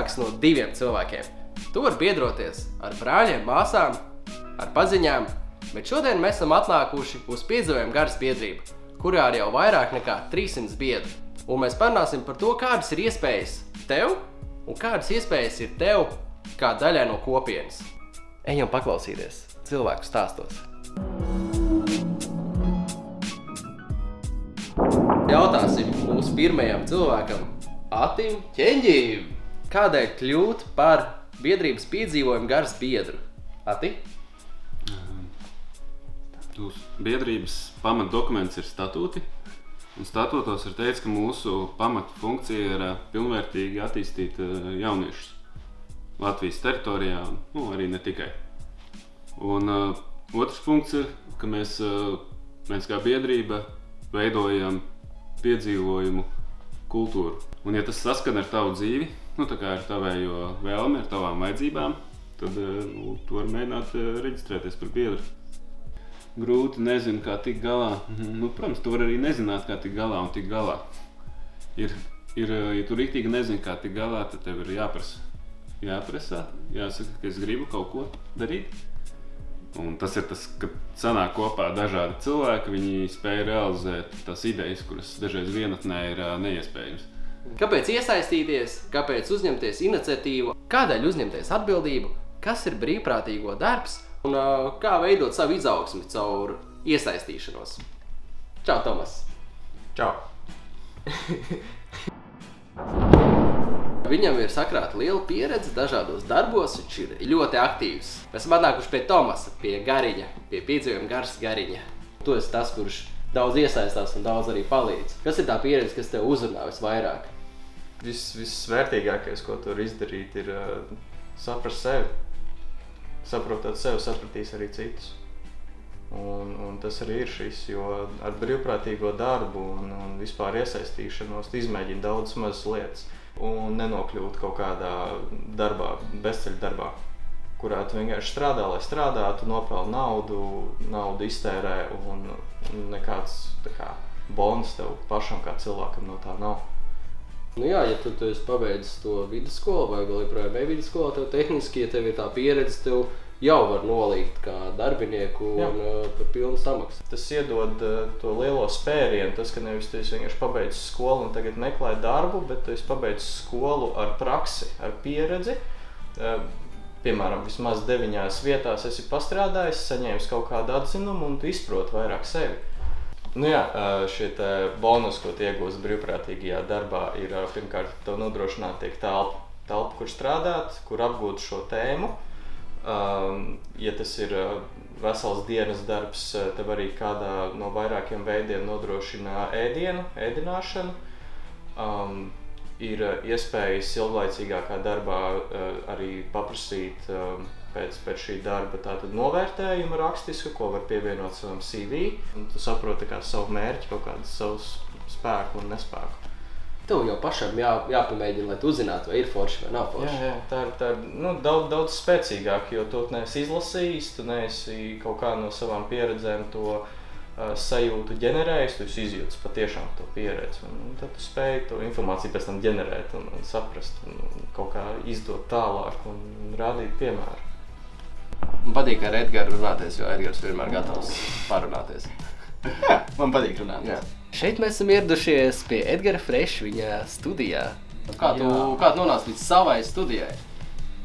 sanāks no 2 cilvēkiem. Tu vari biedroties ar brāļiem, māsām, ar paziņām, bet šodien mēs esam atnākuši uz Piedzīvojumu garas biedrību, kurā ir jau vairāk nekā 300 biedru. Un mēs parunāsim par to, kādas ir iespējas tev un kādas iespējas ir tev kā daļai no kopienas. Ejam paklausīties cilvēku stāstos. Jautāsim mūsu pirmajam cilvēkam, Atim Ķeņģim, kādēļ kļūt par biedrības Piedzīvojumu garas biedru? Ati? Biedrības pamatdokuments ir statūti, un statūtos ir teikts, ka mūsu pamata funkcija ir pilnvērtīgi attīstīt jauniešus Latvijas teritorijā, arī ne tikai. Un otrs punkts ir, ka mēs kā biedrība veidojam piedzīvojumu kultūru. Un ja tas saskan ar tavu dzīvi, tā kā ar tavējo vēlmi, ar tavām vajadzībām, tad tu vari mēģināt reģistrēties par biedru. Grūti, nezinu, kā tikt galā. Protams, tu vari arī nezināt, kā tikt galā un tikt galā. Ja tu riktīgi nezini, kā tikt galā, tad tev ir jāprasā, jāsaka, ka es gribu kaut ko darīt. Un tas ir tas, ka sanāk kopā dažādi cilvēki, viņi spēj realizēt tās idejas, kuras dažreiz vienatnē ir neiespējams. Kāpēc iesaistīties, kāpēc uzņemties iniciatīvu, kādēļ uzņemties atbildību, kas ir brīvprātīgo darbs un kā veidot savu izaugsmi caur iesaistīšanos? Čau, Tomas! Čau! Viņam ir sakrāta liela pieredze dažādos darbos, viņš ir ļoti aktīvs. Mēs esam atnākuši pie Tomasa, pie Gariņa, pie Piedzīvojumu garas Gariņa. Tu esi tas, kurš daudz iesaistās un daudz arī palīdz. Kas ir tā pieredze, kas tev uzrunā visvairāk? Vissvērtīgākais, ko tu vari izdarīt, ir saprast sevi. Saprotot sevi, sapratīs arī citus. Un tas arī ir šis, jo ar brīvprātīgo darbu un vispār iesaistīšanos tu izmēģini daudz mazas lietas. Un nenokļūt kaut kādā darbā, bezceļa darbā, kurā tu vienkārši strādā, lai strādātu, nopelni naudu iztērē un nekāds bonus tev pašam kā cilvēkam no tā nav. Jā, ja tu esi pabeidzis to vidusskolu vai vēl joprojām vidusskolu, tev tehniski, ja tev ir tā pieredze, tev jau var nolīgt kā darbinieku un par pilnu samaksu. Tas iedod to lielo spērienu, tas, ka nevis tu esi vienkārši pabeidzis skolu un tagad meklē darbu, bet tu esi pabeidzis skolu ar praksi, ar pieredzi. Piemēram, vismaz 9 vietās esi pastrādājis, saņēmis kaut kādu atzinumu un tu izproti vairāk sevi. Šie bonus, ko tu iegūsi brīvprātīgajā darbā, ir pirmkārt tev nodrošināt tiek telpa, kur strādāt, kur apgūt šo tēmu. Ja tas ir vesels dienas darbs, tev arī kādā no vairākiem veidiem nodrošina ēdināšanu. Ir iespējas ilglaicīgākā darbā arī paprasīt pēc šī darba tātad novērtējumu rakstisku, ko var pievienot savam CV. Un tu saproti savu mērķi, kaut kādu savu spēku un nespēku. Tev jau pašam jāpamēģina, lai tu uzzinātu, vai ir forši vai nav forši. Jā, tā ir daudz spēcīgāk, jo tu neesi izlasījis, tu neesi kaut kā no savām pieredzēm to sajūtu ģenerējis, tu izjūti patiešām to pieredzi. Un tad tu spēj to informāciju pēc tam ģenerēt un saprast un kaut kā izdot tālāk un rādīt piemēru. Man patīk ar Edgaru runāties, jo Edgars vienmēr gatavs parunāties. Jā, man patīk runāt. Jā. Šeit mēs esam ieradušies pie Edgara Freša viņa studijā. Kā tu nonāci līdz savai studijai?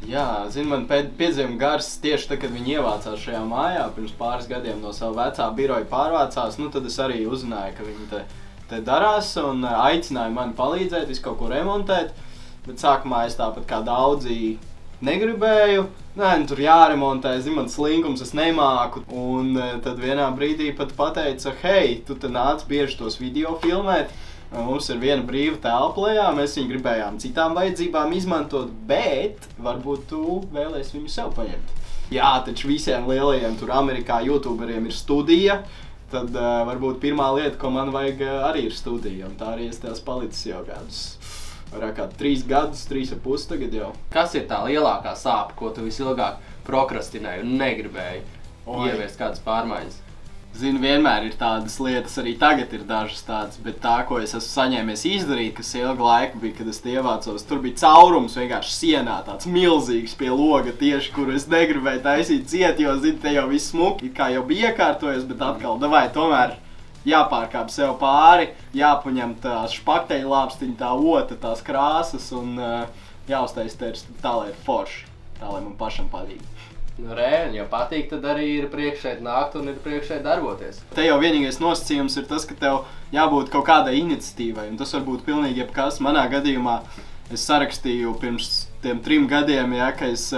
Jā, man Piedzīvojumu garas tieši tad, kad viņi ievācās šajā mājā, pirms pāris gadiem no savu vecā biroja pārvācās, tad es arī uzzināju, ka viņi te darās un aicināja mani palīdzēt, visu kaut ko remontēt, bet sākumā es tāpat kā daudzi negribēju. Tur jāremontē, man slinkums, es nemāku. Un tad vienā brīdī pat pateica, hei, tu te nāc bieži tos video filmēt. Mums ir viena brīva telpa lejā, mēs viņu gribējām citām vajadzībām izmantot, bet varbūt tu vēlies viņu sev paņemt. Jā, taču visiem lielajiem tur Amerikā youtuberiem ir studija, tad varbūt pirmā lieta, ko man vajag, arī ir studija. Un tā arī es tās palicis jau kādus vairāk kā 3 gadus, 3,5 tagad jau. Kas ir tā lielākā sāpe, ko tu visilgāk prokrastinēji un negribēji ieviest kādas pārmaiņas? Zinu, vienmēr ir tādas lietas, arī tagad ir dažas tādas, bet tā, ko es esmu saņēmies izdarīt, kas ilgu laiku bija, kad es ievācos, tur bija caurums vienkārši sienā, tāds milzīgs pie loga tieši, kuru es negribēju taisīt ciet, jo, zinu, te jau viss smuki, kā jau bija iekārtojies, bet atkal, davai, tomēr jāpārkāp sev pāri, jāpaņem tās špakteļlāpstiņa, tā ota, tās krāsas un jāuztais tā, lai ir forši, tā, lai man pašam patīk. Nu, reāli, ja patīk, tad arī ir priekšēt nākt un ir priekšēt darboties. Te jau vienīgais nosacījums ir tas, ka tev jābūt kaut kādai iniciatīvai, un tas var būt pilnīgi jebkas. Manā gadījumā es sarakstīju pirms tiem 3 gadiem, ja, ka es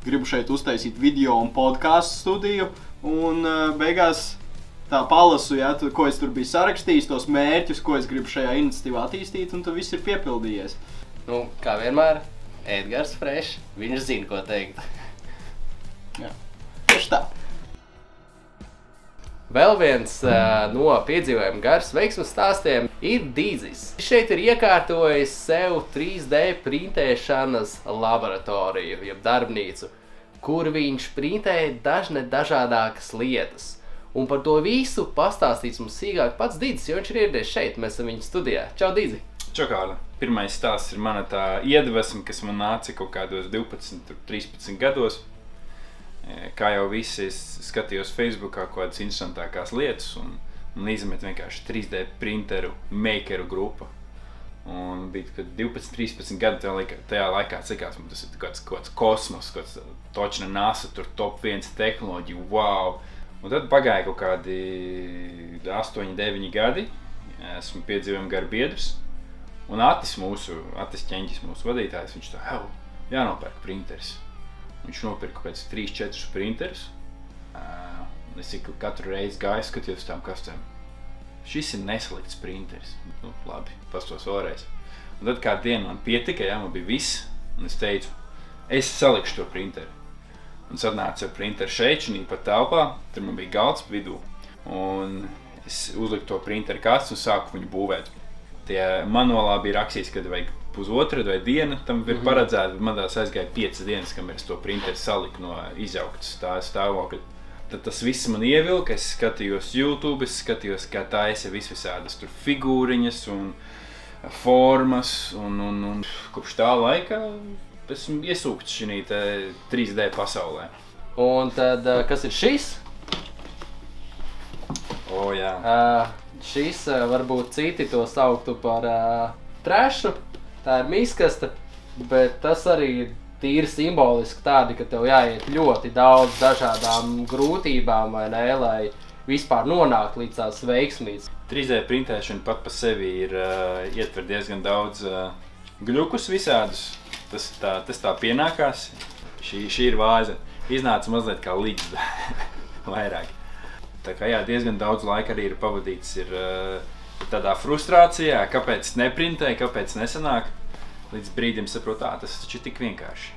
gribu šeit uztaisīt video un podcastu studiju, un beigās tā palasu, ja, ko es tur biju sarakstījis, tos mērķus, ko es gribu šajā iniciatīvā attīstīt, un tad viss ir piepildījies. Nu, kā vienmēr, Edgars Fresh, viņš zina, ko teikt. Jā, tieši tā. Vēl viens no piedzīvojuma garas veiksmes stāstiem ir Dīdzis. Viņš šeit ir iekārtojis sev 3D printēšanas laboratoriju, jeb darbnīcu, kur viņš printēja dažādākas lietas. Un par to visu pastāstīs mums sīkāk pats Dīdzis, jo viņš ir ieradies šeit, mēs esam viņa studijā. Čau, Dīdzi! Čau, Kārli! Pirmais stāsts ir mana tā iedvesma, kas man nāca kaut kādos 12, 13 gados. Kā jau visi, es skatījos Facebookā kaut kādas interesantākās lietas un izmet vienkārši 3D printeru makeru grupa. Un bija 12, 13 gadi, tajā laikā cikās, man tas ir kaut kāds kosmos, kaut kāds točna NASA, tur top 1 tehnoloģija, wow! Un tad pagāja kaut kādi 8, 9 gadi, esmu piedzīvojuma garu biedrs. Un Atis Ķeņģis, mūsu vadītājs, viņš tā, jānopērk printeris. Viņš nopirka kaut kāds 3-4 printerus. Es katru reizi gāju skatījos tām kastēm. Šis ir neslikts printeris. Nu, labi, pastos vēlreiz. Un tad kādu dienu man pietika, man bija viss. Un es teicu, es salikšu to printeri. Un tad nāca printeri šeit, šī pat telpā. Tur man bija galds vidū. Un es uzliku to printeri kastu un sāku viņu būvēt. Tie manuālā bija rakstīts, kad vajag pusotra vai diena tam ir paredzēta, bet man tās aizgāja 5 dienas, kamēr es to printeri saliku no izjauktas stāvokļa. Tad tas viss man ievilka, es skatījos YouTube, es skatījos, kā taisa visādas tur figūriņas un formas, un kopš tā laika esmu iesūkts šī 3D pasaulē. Un tad, kas ir šis? Jā. Šis varbūt citi to sauktu par trešu. Tā ir miskasta, bet tas arī ir tīri simboliski tādi, ka tev jāiet ļoti daudz dažādām grūtībām, vai ne, lai vispār nonāktu līdz tās veiksmītes. 3D printēšana pat pa sevi ir ietver diezgan daudz gļukus visādus. Tas tā pienākās. Šī ir vāze. Iznāca mazliet kā līdz vairāk. Tā kā diezgan daudz laika arī ir pavadīts tādā frustrācijā, kāpēc neprintēju, kāpēc nesanāk. Līdz brīdim saprotu, tas taču ir tik vienkārši.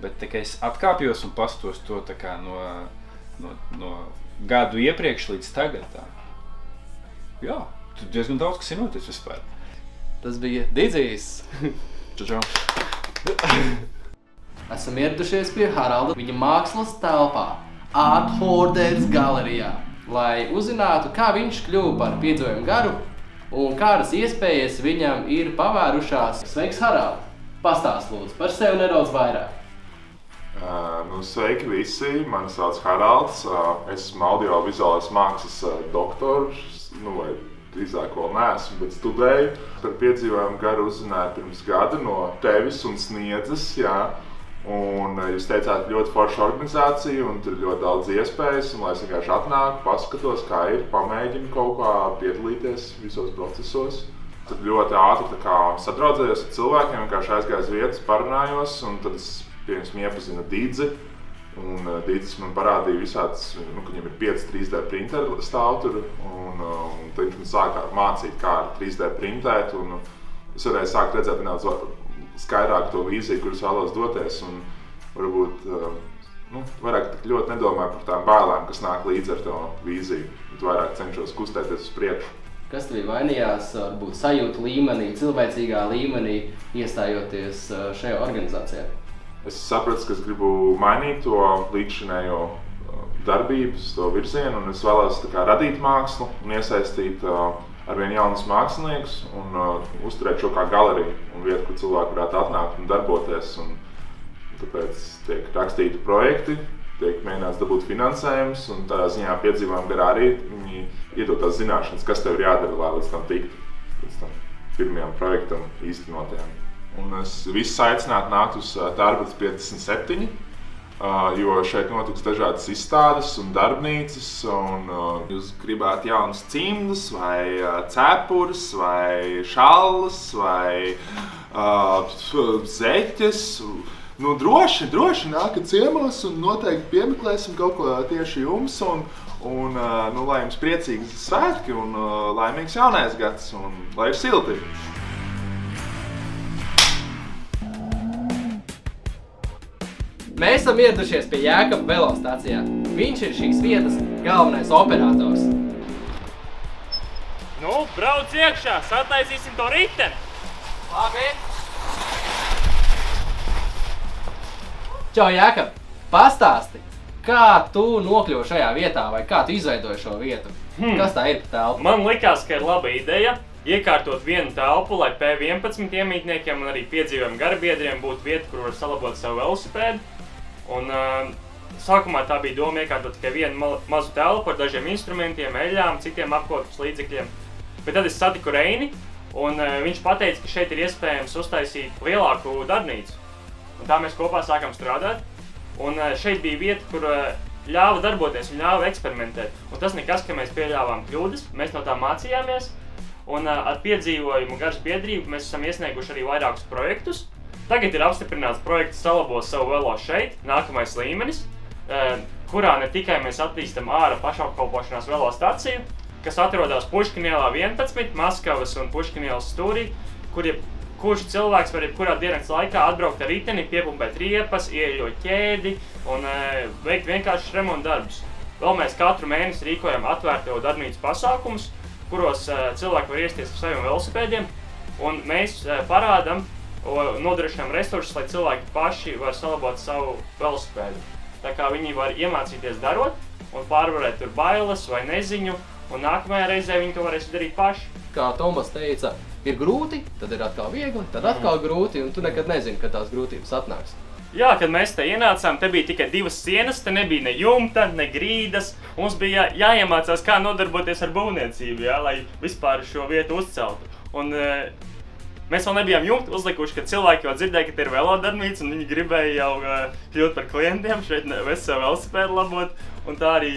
Bet tā kā es atkāpjos un pastos to tā kā no gadu iepriekš līdz tagad. Jā, tur diezgan daudz, kas ir noticis vispār. Tas bija Dīdzis. Čau. Esam ieradušies pie Haralda viņa mākslas telpā, Art Hoarders galerijā, lai uzzinātu, kā viņš kļuva par piedzīvojumu garu un kādas iespējas viņam ir pavērušās. Sveiks, Harald! Pastāst lūdzu par sevi nedaudz vairāk. Sveiki visi, mani sauc Haralds. Esmu audiovizuālās mākslas doktors, vai drīzāk vēl neesmu, bet studēju. Par piedzīvojumu garu uzzināju pirms gada no tevis un Sniedzes, jā. Un jūs teicāt ļoti forša organizācija un tur ļoti daudz iespējas, un lai es vienkārši atnāku, paskatos, kā ir, pamēģinu kaut kā piedalīties visos procesos. Tad ļoti ātri sadraudzējos ar cilvēkiem, vienkārši aizgāju uz vietas, parunājos, un tad es iepazinu Dīdzi. Un Dīdzis man parādīja visādas, ka viņam ir 5 3D printeri stāv tur, un tad viņš man sāka mācīt, kā ar 3D printēt, un es varēju sākt redzēt nedaudz skaidrāk to vīziju, kuras vēlos doties, un varbūt vairāk tik ļoti nedomāju par tām bailēm, kas nāk līdz ar to vīziju, bet vairāk cenšos kustēties uz priekšu. Kas tev vainījās, varbūt sajūta līmenī, cilvēcīgā līmenī, iestājoties šajā organizācijā? Es sapratu, ka es gribu mainīt to līdzšinējo darbības, to virzienu, un es vēlos tā kā radīt mākslu un iesaistīt arvien jaunus māksliniekus un uzturēt šo kā galeriju un vietu, kur cilvēki varētu atnākt un darboties. Un tāpēc tiek rakstīti projekti, tiek mēģināts dabūt finansējums, un tādā ziņā piedzīvojumi garā arī viņi iedod tās zināšanas, kas tev ir jādara, lai līdz tam tiktu, līdz tam pirmajam projektam īstenotājiem. Un es visus aicinātu nākt uz Tārbatas 57, jo šeit notiks dažādas izstādes un darbnīcas, un jūs gribētu jaunas cimdus, vai cepures, vai šallas, vai zeķes. Nu, droši nākat ciemos un noteikti piemeklēsim kaut ko tieši jums, un lai jums priecīgas svētki un laimīgs jaunais gads, un lai ir silti. Mēs esam ieradušies pie Jēkaba velostacijā. Viņš ir šīs vietas galvenais operators. Nu, brauc iekšā, sataisīsim to riteni. Labi. Čau, Jēkab, pastāsti, kā tu nokļuvi šajā vietā vai kā tu izveidoji šo vietu? Kas tā ir par telpu? Man likās, ka ir laba ideja iekārtot vienu telpu, lai P11 iemītniekiem un arī piedzīvojumu garabiedriem būtu vieta, kur var salabot savu velosipēdu. Un sākumā tā bija doma iekārtot tikai vienu mazu telpu ar dažiem instrumentiem, eļļām, citiem apkopas līdzekļiem. Bet tad es satiku Reini, un viņš pateica, ka šeit ir iespējams uztaisīt lielāku darbnīcu. Un tā mēs kopā sākām strādāt, un šeit bija vieta, kur ļāva darboties un ļāva eksperimentēt. Un tas nekas, ka mēs pieļāvām kļūdas, mēs no tā mācījāmies, un ar piedzīvojumu garas biedrību mēs esam iesnieguši arī vairākus projektus. Tagad ir apstiprināts projekts Salabos savu velo šeit, nākamais līmenis, kurā ne tikai mēs attīstam ārā pašapkalpošanās velostaciju, kas atrodas Puškina ielā 11, Maskavas un Puškina ielas stūrī, kurš cilvēks var jebkurā dienas laikā atbraukt ar riteni, piepumpēt riepas, ieļot ķēdi un veikt vienkāršus remontu darbus. Vēl mēs katru mēnesi rīkojam atvērto darbnīcu pasākumus, kuros cilvēki var iesties ar saviem velosipēdiem, un mēs parādam un nodrošinām resursus, lai cilvēki paši var salabot savu velosipēdu. Tā kā viņi var iemācīties darot un pārvarēt tur bailes vai neziņu, un nākamajā reizē viņi to varēs darīt paši. Kā Tomas teica, ir grūti, tad ir atkal viegli, tad atkal grūti, un tu nekad nezini, kad tās grūtības atnāks. Jā, kad mēs te ienācām, te bija tikai 2 sienas, te nebija ne jumta, ne grīdas. Mums bija jāiemācās, kā nodarboties ar būvniecību, jā, lai vispār šo vietu uzceltu. Un mēs vēl nebijām jumtu uzlikuši, kad cilvēki jau dzirdēja, ka te ir velodarbnīca, un viņi gribēja jau kļūt par klientiem, šeit veselu velosipēdu labot, un tā arī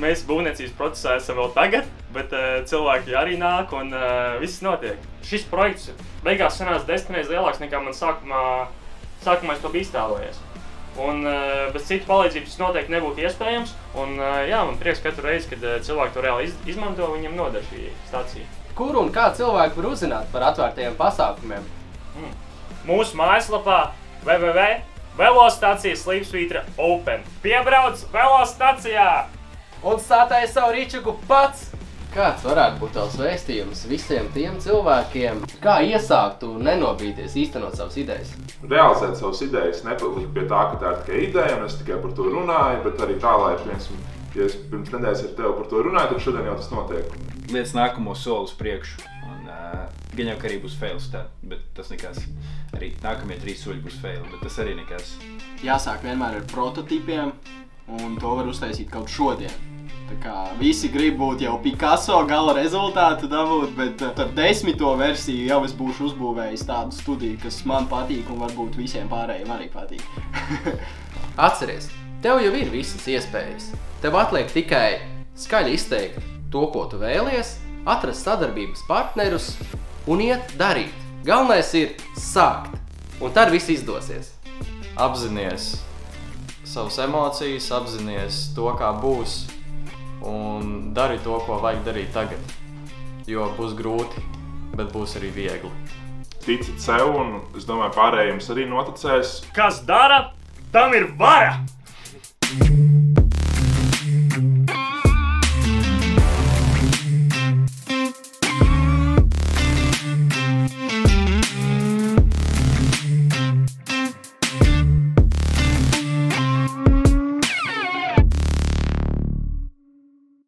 mēs būvniecības procesā esam vēl tagad, bet cilvēki arī nāk un viss notiek. Šis projekts beigās sanāca 10 reizes lielāks nekā man sākumā es to biju iztēlojies. Un bez citu palīdzības tas noteikti nebūtu iespējams. Un jā, man prieks katru reizi, kad cilvēki to reāli izmanto, viņam noder šī stacija. Kur un kā cilvēki var uzzināt par atvērtajiem pasākumiem? Mūsu mājaslapā www.velostacijas/open. Piebrauc velostacijā! Un stātāji savu rīčuku pats! Kāds varētu būt tavs vēstījums visiem tiem cilvēkiem, kā iesākt un nenobīties īstenot savas idejas? Realizēt savas idejas, nepalikt pie tā, ka tā ir tikai ideja, un es tikai par to runāju, bet arī tā, lai ja es pirms nedēļas ar tevi par to runāju, tad šodien jau tas notiek. Liec nākamo soli uz priekšu, un gan jau, ka arī būs fails, bet tas nekas. Arī nākamie 3 soļi būs fail, bet tas arī nekas. Jāsāk vienmēr ar prototipiem, un to var uztaisīt kaut šodien. Tā kā visi grib būt jau Picasso gala rezultātu dabūt, bet ar 10. versiju jau es būšu uzbūvējis tādu studiju, kas man patīk un varbūt visiem pārējiem arī patīk. Atceries, tev jau ir visas iespējas. Tev atliek tikai skaļi izteikt to, ko tu vēlies, atrast sadarbības partnerus un iet darīt. Galvenais ir sākt, un tad viss izdosies. Apzinies savas emocijas, apzinies to, kā būs, un dari to, ko vajag darīt tagad. Jo būs grūti, bet būs arī viegli. Ticit sev, un es domāju, pārējiem arī noticēs. Kas dara, tam ir vara!